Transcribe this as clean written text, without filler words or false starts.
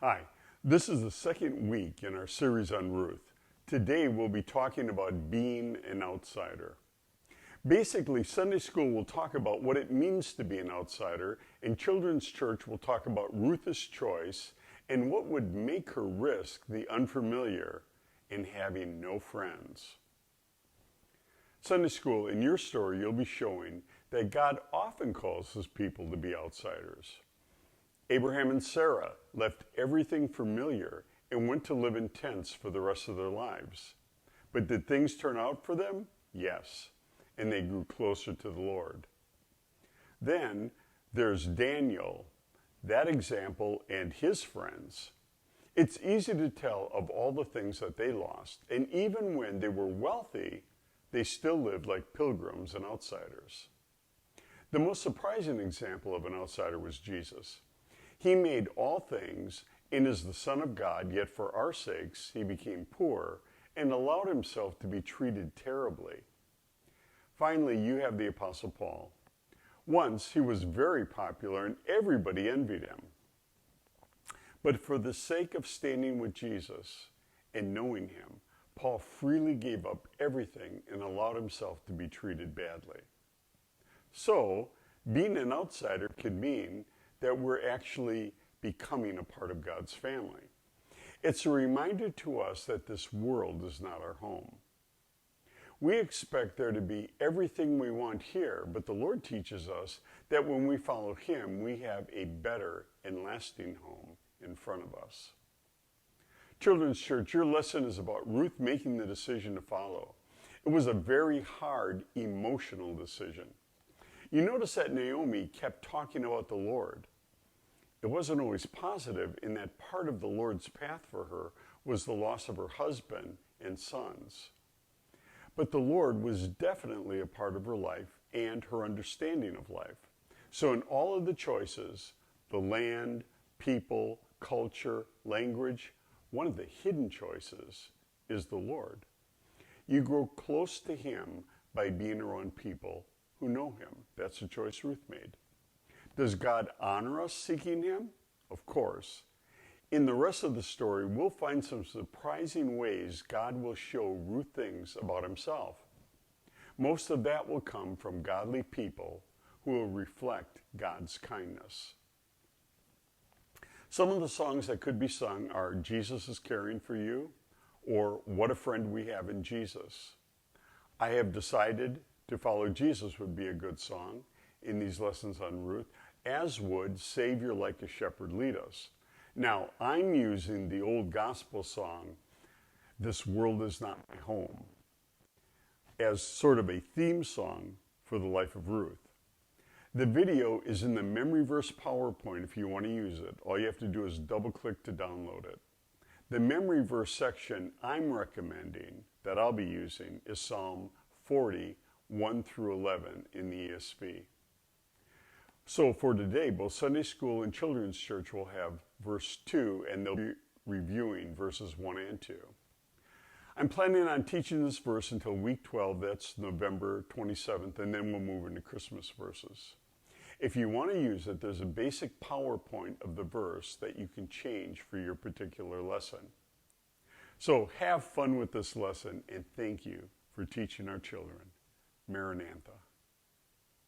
Hi, this is the second week in our series on Ruth. Today we'll be talking about being an outsider. Basically, Sunday school will talk about what it means to be an outsider, and children's church will talk about Ruth's choice and what would make her risk the unfamiliar and having no friends. Sunday school, in your story, you'll be showing that God often calls his people to be outsiders. Abraham and Sarah left everything familiar and went to live in tents for the rest of their lives. But did things turn out for them? Yes, and they grew closer to the Lord. Then there's Daniel, that example, and his friends. It's easy to tell of all the things that they lost, and even when they were wealthy, they still lived like pilgrims and outsiders. The most surprising example of an outsider was Jesus. He made all things and is the Son of God, yet for our sakes he became poor and allowed himself to be treated terribly. Finally, you have the Apostle Paul. Once he was very popular and everybody envied him. But for the sake of standing with Jesus and knowing him, Paul freely gave up everything and allowed himself to be treated badly. So, being an outsider could mean that we're actually becoming a part of God's family. It's a reminder to us that this world is not our home. We expect there to be everything we want here, but the Lord teaches us that when we follow him, we have a better and lasting home in front of us. Children's Church, your lesson is about Ruth making the decision to follow. It was a very hard, emotional decision. You notice that Naomi kept talking about the Lord. It wasn't always positive in that part of the Lord's path for her was the loss of her husband and sons. But the Lord was definitely a part of her life and her understanding of life. So in all of the choices, the land, people, culture, language, one of the hidden choices is the Lord. You grow close to him by being around people who know him. That's the choice Ruth made. Does God honor us seeking him? Of course. In the rest of the story, we'll find some surprising ways God will show Ruth things about himself. Most of that will come from godly people who will reflect God's kindness. Some of the songs that could be sung are Jesus is Caring for You, or What a Friend We Have in Jesus. I have decided to follow Jesus would be a good song in these lessons on Ruth, as would Savior Like a Shepherd Lead Us. Now, I'm using the old gospel song, This World Is Not My Home, as sort of a theme song for the life of Ruth. The video is in the Memory Verse PowerPoint if you want to use it. All you have to do is double-click to download it. The Memory Verse section I'm recommending that I'll be using is Psalm 40, 1 through 11 in the ESV. So for today, both Sunday School and Children's Church will have verse 2, and they'll be reviewing verses 1 and 2. I'm planning on teaching this verse until week 12, that's November 27th, and then we'll move into Christmas verses. If you want to use it, there's a basic PowerPoint of the verse that you can change for your particular lesson. So have fun with this lesson, and thank you for teaching our children. Maranatha.